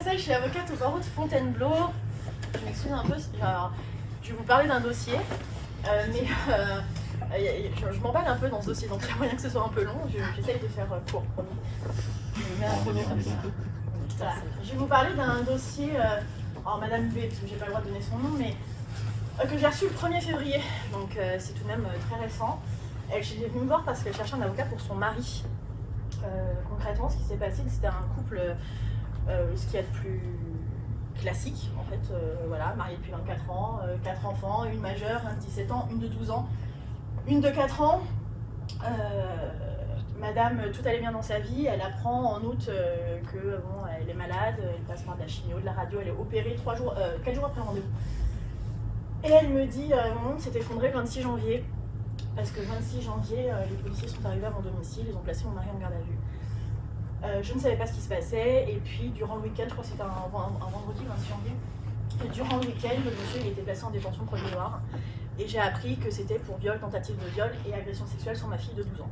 Je suis avocate au barreau de Fontainebleau. Je m'excuse un peu, alors, je vais vous parler d'un dossier, mais je m'emballe un peu dans ce dossier, donc il y a moyen que ce soit un peu long. J'essaye de faire court, promis. Je mets un chrono comme ça. Voilà. Je vais vous parler d'un dossier, alors Madame B, parce que j'ai pas le droit de donner son nom, mais que j'ai reçu le 1er février, donc c'est tout de même très récent. Elle est venue me voir parce qu'elle cherchait un avocat pour son mari. Concrètement, ce qui s'est passé, c'était un couple, ce qu'il y a de plus classique, en fait, voilà, marié depuis 24 ans, 4 enfants, une majeure, un de 17 ans, une de 12 ans, une de 4 ans. Madame, tout allait bien dans sa vie, elle apprend en août que bon, elle est malade, elle passe par de la chimio, de la radio, elle est opérée 4 jours après le rendez-vous. Et elle me dit, mon monde s'est effondré le 26 janvier, parce que le 26 janvier, les policiers sont arrivés à mon domicile, ils ont placé mon mari en garde à vue. Je ne savais pas ce qui se passait, et puis durant le week-end, je crois que c'était un vendredi, le 26 janvier, et durant le week-end, le monsieur il était placé en détention provisoire, et j'ai appris que c'était pour viol, tentative de viol et agression sexuelle sur ma fille de 12 ans.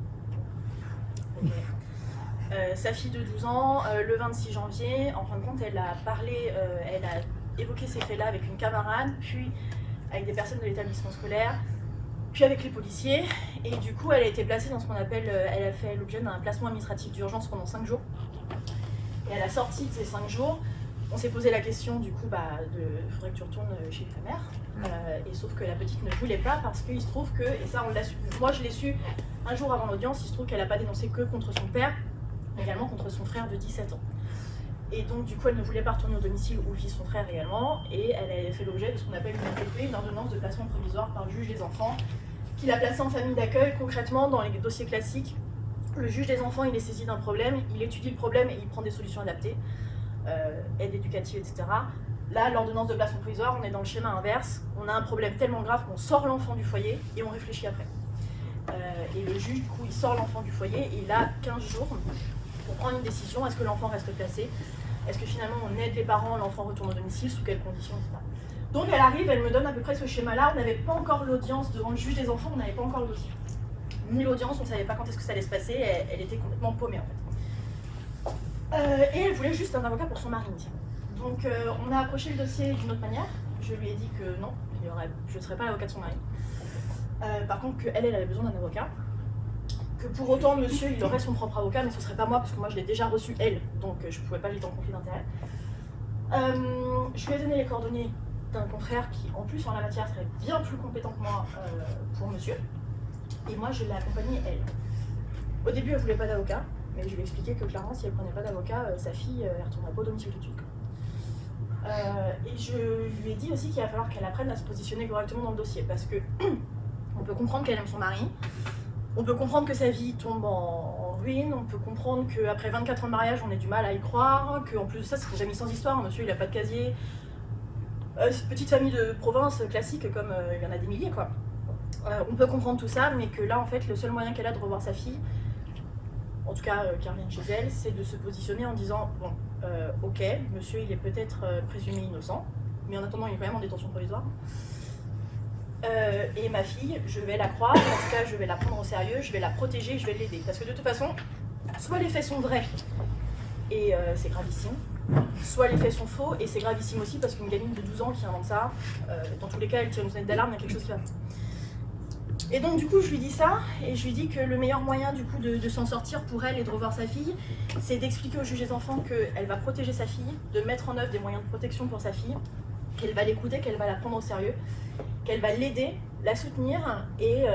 Okay. Sa fille de 12 ans, le 26 janvier, en fin de compte, elle a parlé, elle a évoqué ces faits-là avec une camarade, puis avec des personnes de l'établissement scolaire, puis avec les policiers, et du coup elle a été placée dans ce qu'on appelle, elle a fait l'objet d'un placement administratif d'urgence pendant 5 jours. Et à la sortie de ces 5 jours, on s'est posé la question du coup, faudrait que tu retournes chez ta mère, et sauf que la petite ne voulait pas parce qu'il se trouve que, et ça on l'a su, moi je l'ai su un jour avant l'audience, il se trouve qu'elle n'a pas dénoncé que contre son père, mais également contre son frère de 17 ans. Et donc du coup elle ne voulait pas retourner au domicile où vit son frère également, et elle a fait l'objet de ce qu'on appelle une OPP, une ordonnance de placement provisoire par le juge des enfants, qui l'a placée en famille d'accueil. Concrètement, dans les dossiers classiques, le juge des enfants il est saisi d'un problème, il étudie le problème et il prend des solutions adaptées, aide éducative, etc. Là, l'ordonnance de placement provisoire, on est dans le schéma inverse, on a un problème tellement grave qu'on sort l'enfant du foyer et on réfléchit après. Et le juge, du coup, il sort l'enfant du foyer et il a 15 jours pour prendre une décision. Est-ce que l'enfant reste placé? Est-ce que finalement on aide les parents, l'enfant retourne au domicile, sous quelles conditions, etc. Donc elle arrive, elle me donne à peu près ce schéma-là. On n'avait pas encore l'audience devant le juge des enfants, on n'avait pas encore le dossier. Ni l'audience, on ne savait pas quand est-ce que ça allait se passer, elle était complètement paumée en fait. Et elle voulait juste un avocat pour son mari. Donc on a approché le dossier d'une autre manière. Je lui ai dit que non, je ne serais pas l'avocat de son mari. Par contre, qu'elle avait besoin d'un avocat. Que pour autant, monsieur, il aurait son propre avocat, mais ce ne serait pas moi, parce que moi je l'ai déjà reçu, elle, donc je ne pouvais pas lui en conflit d'intérêt. Je lui ai donné les coordonnées d'un confrère qui, en plus, en la matière, serait bien plus compétent que moi pour monsieur. Et moi, je l'ai accompagnée, elle. Au début, elle ne voulait pas d'avocat, mais je lui ai expliqué que clairement, si elle ne prenait pas d'avocat, sa fille, elle ne retournerait pas au domicile tout de suite. Et je lui ai dit aussi qu'il va falloir qu'elle apprenne à se positionner correctement dans le dossier, parce que on peut comprendre qu'elle aime son mari, on peut comprendre que sa vie tombe en ruine, on peut comprendre qu'après 24 ans de mariage, on ait du mal à y croire, qu'en plus de ça, c'est jamais sans histoire, monsieur, il n'a pas de casier. Petite famille de province classique, comme il y en a des milliers, quoi. On peut comprendre tout ça, mais que là, en fait, le seul moyen qu'elle a de revoir sa fille, en tout cas qui revient chez elle, c'est de se positionner en disant, bon, ok, monsieur, il est peut-être présumé innocent, mais en attendant, il est quand même en détention provisoire. Et ma fille, je vais la croire, en tout cas je vais la prendre au sérieux, je vais la protéger, je vais l'aider. Parce que de toute façon, soit les faits sont vrais, et c'est gravissime, soit les faits sont faux, et c'est gravissime aussi parce qu'une gamine de 12 ans qui invente ça, dans tous les cas elle tire une sonnette d'alarme, il y a quelque chose qui va. Et donc du coup je lui dis ça, et je lui dis que le meilleur moyen du coup de s'en sortir pour elle et de revoir sa fille, c'est d'expliquer au juge des enfants qu'elle va protéger sa fille, de mettre en œuvre des moyens de protection pour sa fille, qu'elle va l'écouter, qu'elle va la prendre au sérieux, qu'elle va l'aider, la soutenir, et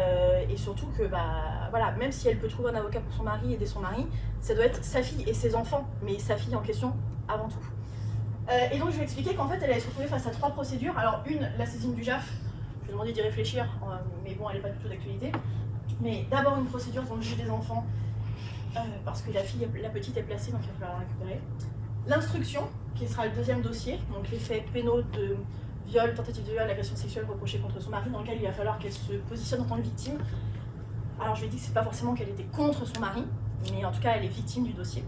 surtout que, voilà, même si elle peut trouver un avocat pour son mari, aider son mari, ça doit être sa fille et ses enfants, mais sa fille en question avant tout. Et donc je lui ai expliqué qu'en fait elle allait se retrouver face à 3 procédures. Alors une, la saisine du JAF, je lui ai demandé d'y réfléchir, mais bon elle n'est pas du tout d'actualité. Mais d'abord une procédure devant le juge des enfants, parce que la petite est placée, donc il va falloir la récupérer. L'instruction, qui sera le deuxième dossier, donc les faits pénaux de viol, tentative de viol, agression sexuelle reprochée contre son mari, dans lequel il va falloir qu'elle se positionne en tant que victime. Alors je lui ai dit que c'est pas forcément qu'elle était contre son mari, mais en tout cas elle est victime du dossier.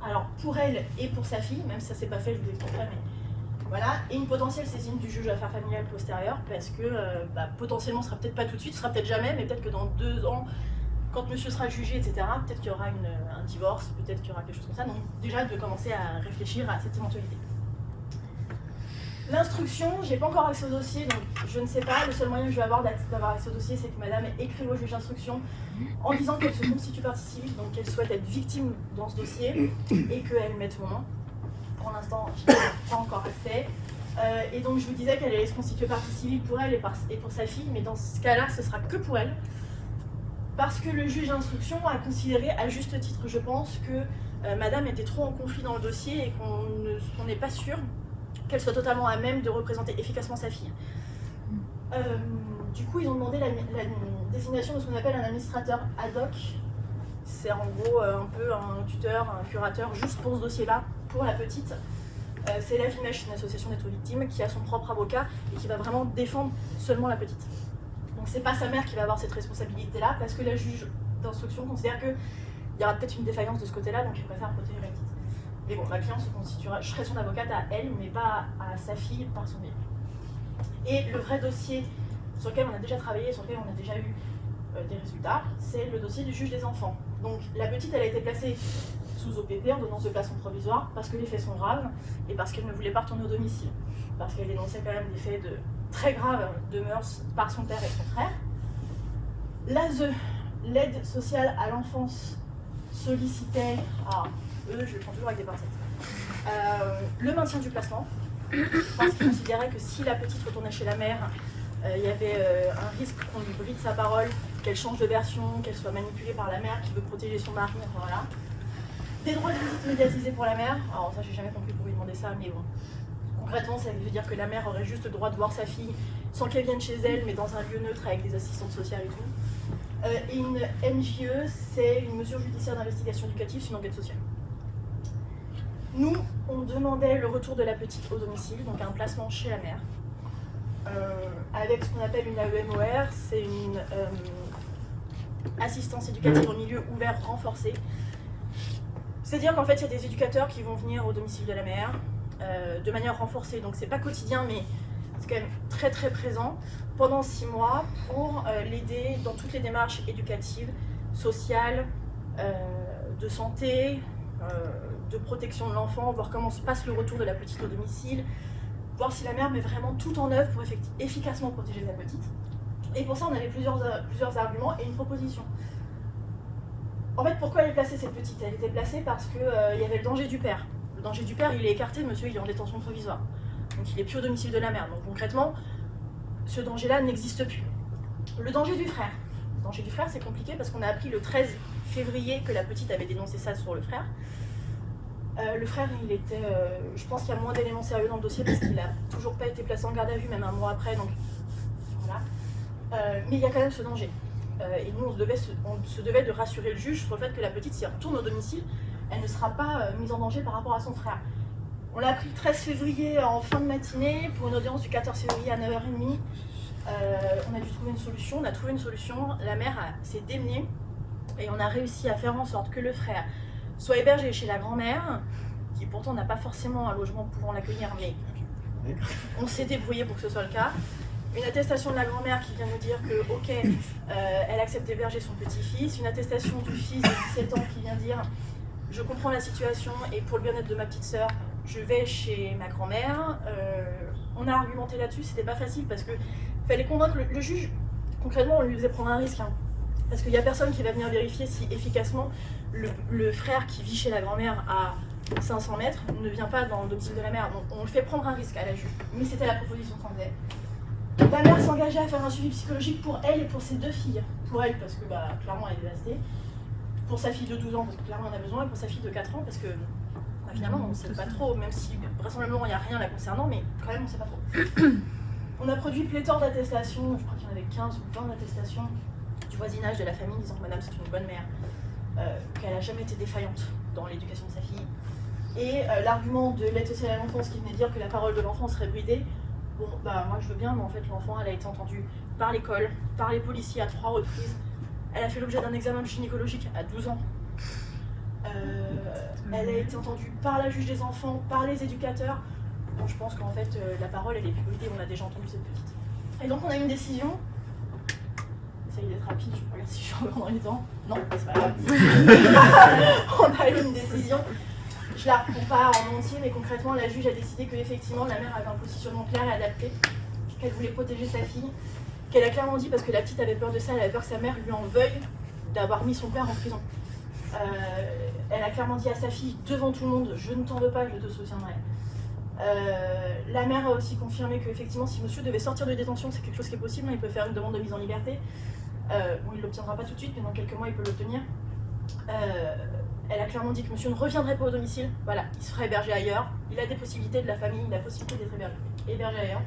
Alors pour elle et pour sa fille, même si ça s'est pas fait, je vous l'expliquerai, mais voilà, et une potentielle saisine du juge aux affaires familiales postérieure, parce que potentiellement ce sera peut-être pas tout de suite, ce sera peut-être jamais, mais peut-être que dans 2 ans, quand monsieur sera jugé, etc., peut-être qu'il y aura un divorce, peut-être qu'il y aura quelque chose comme ça. Donc déjà de commencer à réfléchir à cette éventualité. L'instruction, j'ai pas encore accès au dossier, donc je ne sais pas. Le seul moyen que je vais avoir d'avoir accès au dossier, c'est que madame écrit au juge d'instruction en disant qu'elle se constitue partie civile, donc qu'elle souhaite être victime dans ce dossier et qu'elle mette mon nom. Pour l'instant, je n'ai pas encore accès. Et donc je vous disais qu'elle allait se constituer partie civile pour elle et pour sa fille, mais dans ce cas-là, ce sera que pour elle. Parce que le juge d'instruction a considéré, à juste titre, je pense, que madame était trop en conflit dans le dossier et qu'on n'est pas sûr qu'elle soit totalement à même de représenter efficacement sa fille. Du coup, ils ont demandé la désignation de ce qu'on appelle un administrateur ad hoc. C'est en gros un peu un tuteur, un curateur, juste pour ce dossier-là, pour la petite. C'est la FIMECH, une association d'aide aux victimes, qui a son propre avocat et qui va vraiment défendre seulement la petite. Donc c'est pas sa mère qui va avoir cette responsabilité-là, parce que la juge d'instruction considère qu'il y aura peut-être une défaillance de ce côté-là, donc il préfère protéger la petite. Mais bon, ma cliente se constituera, je serai son avocate à elle, mais pas à sa fille par son biais. Et le vrai dossier sur lequel on a déjà travaillé, sur lequel on a déjà eu des résultats, c'est le dossier du juge des enfants. Donc la petite, elle a été placée sous OPP, ordonnance de placement provisoire, parce que les faits sont graves et parce qu'elle ne voulait pas retourner au domicile. Parce qu'elle dénonçait quand même des faits très graves de mœurs par son père et son frère. L'ASE, l'aide sociale à l'enfance, sollicitait, je le prends toujours avec des pincettes, le maintien du placement, parce qu'il considérait que si la petite retournait chez la mère, il y avait un risque qu'on lui bride sa parole, qu'elle change de version, qu'elle soit manipulée par la mère qui veut protéger son mari, enfin voilà. Des droits de visite médiatisés pour la mère, alors ça j'ai jamais compris pourquoi il demandait ça, mais bon. Concrètement, ça veut dire que la mère aurait juste le droit de voir sa fille sans qu'elle vienne chez elle, mais dans un lieu neutre avec des assistantes sociales et tout. Et une MJE, c'est une mesure judiciaire d'investigation éducative, c'est une enquête sociale. Nous, on demandait le retour de la petite au domicile, donc un placement chez la mère, avec ce qu'on appelle une AEMOR, c'est une assistance éducative en milieu ouvert renforcée. C'est-à-dire qu'en fait, il y a des éducateurs qui vont venir au domicile de la mère de manière renforcée, donc c'est pas quotidien, mais c'est quand même très très présent, pendant 6 mois pour l'aider dans toutes les démarches éducatives, sociales, de santé, de protection de l'enfant, voir comment se passe le retour de la petite au domicile, voir si la mère met vraiment tout en œuvre pour efficacement protéger sa petite. Et pour ça, on avait plusieurs arguments et une proposition. En fait, pourquoi elle est placée cette petite? Elle était placée parce qu'il y avait le danger du père. Le danger du père, il est écarté, monsieur, il est en détention provisoire. Donc il n'est plus au domicile de la mère. Donc concrètement, ce danger-là n'existe plus. Le danger du frère. Le danger du frère, c'est compliqué parce qu'on a appris le 13 février que la petite avait dénoncé ça sur le frère. Le frère, il était, je pense qu'il y a moins d'éléments sérieux dans le dossier parce qu'il n'a toujours pas été placé en garde à vue, même un mois après, donc voilà. Mais il y a quand même ce danger. Et nous, on se devait de rassurer le juge sur le fait que la petite, si elle retourne au domicile, elle ne sera pas mise en danger par rapport à son frère. On l'a appris le 13 février en fin de matinée pour une audience du 14 février à 9h30. On a dû trouver une solution, on a trouvé une solution. La mère s'est démenée et on a réussi à faire en sorte que le frère soit hébergé chez la grand-mère, qui pourtant n'a pas forcément un logement pouvant l'accueillir, mais on s'est débrouillé pour que ce soit le cas. Une attestation de la grand-mère qui vient nous dire que, ok, elle accepte d'héberger son petit-fils. Une attestation du fils de 17 ans qui vient dire, je comprends la situation et pour le bien-être de ma petite sœur, je vais chez ma grand-mère. On a argumenté là-dessus, c'était pas facile parce que fallait convaincre le juge. Concrètement, on lui faisait prendre un risque. Parce qu'il n'y a personne qui va venir vérifier si efficacement le frère qui vit chez la grand-mère à 500 mètres ne vient pas dans le domicile de la mère. Donc on le fait prendre un risque à la juge. Mais c'était la proposition qu'on faisait. La mère s'engageait à faire un suivi psychologique pour elle et pour ses 2 filles. Pour elle, parce que clairement elle est dévastée. Pour sa fille de 12 ans, parce que clairement on a besoin. Et pour sa fille de 4 ans, parce que finalement on ne sait pas trop, même si vraisemblablement il n'y a rien la concernant, mais quand même on ne sait pas trop. On a produit pléthore d'attestations, je crois qu'il y en avait 15 ou 20 attestations du voisinage de la famille disant que madame c'est une bonne mère, qu'elle n'a jamais été défaillante dans l'éducation de sa fille. Et l'argument de l'aide sociale à l'enfance qui venait dire que la parole de l'enfant serait bridée, bon, moi je veux bien, mais en fait l'enfant elle a été entendue par l'école, par les policiers à 3 reprises. Elle a fait l'objet d'un examen gynécologique à 12 ans. Elle a été entendue par la juge des enfants, par les éducateurs. Donc je pense qu'en fait la parole elle est plus bridée, on a déjà entendu cette petite. Et donc on a une décision, j'essaye d'être rapide, je regarde si je suis encore dans les temps. Non, c'est pas grave. On a eu une décision. Je la reprends pas en entier, mais concrètement, la juge a décidé qu'effectivement, la mère avait un positionnement clair et adapté, qu'elle voulait protéger sa fille, qu'elle a clairement dit, parce que la petite avait peur de ça, elle avait peur que sa mère lui en veuille d'avoir mis son père en prison. Elle a clairement dit à sa fille, devant tout le monde, je ne t'en veux pas, je te soutiendrai. La mère a aussi confirmé qu'effectivement, si monsieur devait sortir de détention, c'est quelque chose qui est possible, il peut faire une demande de mise en liberté. Bon, il ne l'obtiendra pas tout de suite, mais dans quelques mois, il peut l'obtenir. Elle a clairement dit que monsieur ne reviendrait pas au domicile, voilà, il se ferait héberger ailleurs. Il a des possibilités de la famille, il a la possibilité d'être hébergé ailleurs.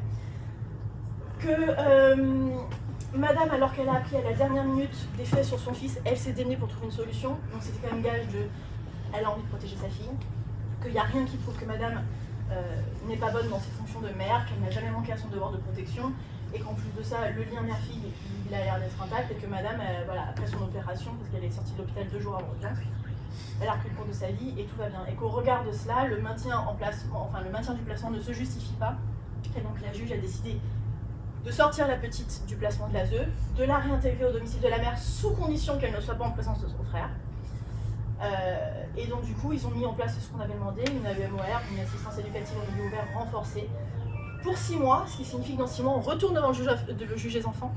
Que madame, alors qu'elle a appris à la dernière minute des faits sur son fils, elle s'est démenée pour trouver une solution. Donc c'était quand même gage de... Elle a envie de protéger sa fille. Qu'il n'y a rien qui prouve que madame n'est pas bonne dans ses fonctions de mère, qu'elle n'a jamais manqué à son devoir de protection, et qu'en plus de ça, le lien mère-fille, il a l'air d'être intact, et que madame, voilà, après son opération, parce qu'elle est sortie de l'hôpital 2 jours avant l'audience, elle a repris le cours de sa vie et tout va bien. Et qu'au regard de cela, le maintien en placement, enfin le maintien du placement ne se justifie pas. Et donc la juge a décidé de sortir la petite du placement de l'ASE, de la réintégrer au domicile de la mère sous condition qu'elle ne soit pas en présence de son frère. Et donc du coup, ils ont mis en place ce qu'on avait demandé, une AEMOR, une assistance éducative en milieu ouvert renforcée, pour 6 mois, ce qui signifie que dans 6 mois, on retourne devant le juge des enfants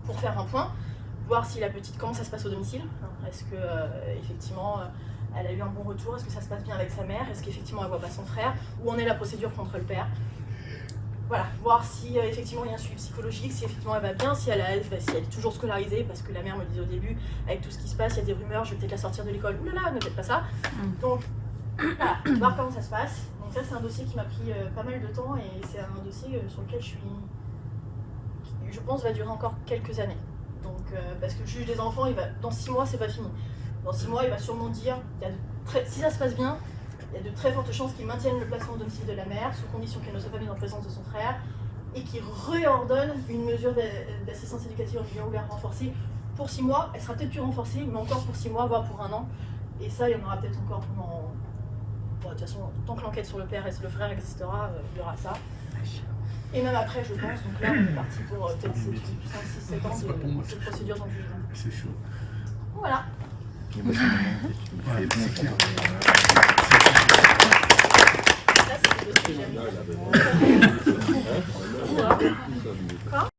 pour faire un point, voir si la petite, comment ça se passe au domicile, est-ce que effectivement elle a eu un bon retour, est-ce que ça se passe bien avec sa mère, est-ce qu'effectivement elle voit pas son frère, où en est la procédure contre le père. Voilà, voir si effectivement il y a un suivi psychologique, si effectivement elle va bien, si elle est toujours scolarisée, parce que la mère me disait au début, avec tout ce qui se passe, il y a des rumeurs, je vais peut-être la sortir de l'école, oulala, ne faites pas ça. Donc voilà, voir comment ça se passe. Donc ça c'est un dossier qui m'a pris pas mal de temps et c'est un dossier sur lequel je pense va durer encore quelques années. Donc parce que le juge des enfants, dans 6 mois c'est pas fini. Dans 6 mois il va sûrement dire, si ça se passe bien, il y a de très fortes chances qu'il maintienne le placement au domicile de la mère, sous condition qu'elle ne soit pas mise en présence de son frère, et qu'il réordonne une mesure d'assistance éducative en milieu ouvert renforcée pour 6 mois. Elle sera peut-être plus renforcée, mais encore pour 6 mois, voire pour 1 an. Et ça, il y en aura peut-être encore pendant... Bon, de toute façon, tant que l'enquête sur le père et sur le frère existera, il y aura ça. Et même après, je pense, donc là, on est parti pour peut-être 5, 6, 7 ans de procédure dans le jugement. C'est chaud. Voilà. Ça, c'est le dossier que j'aime. Quoi ?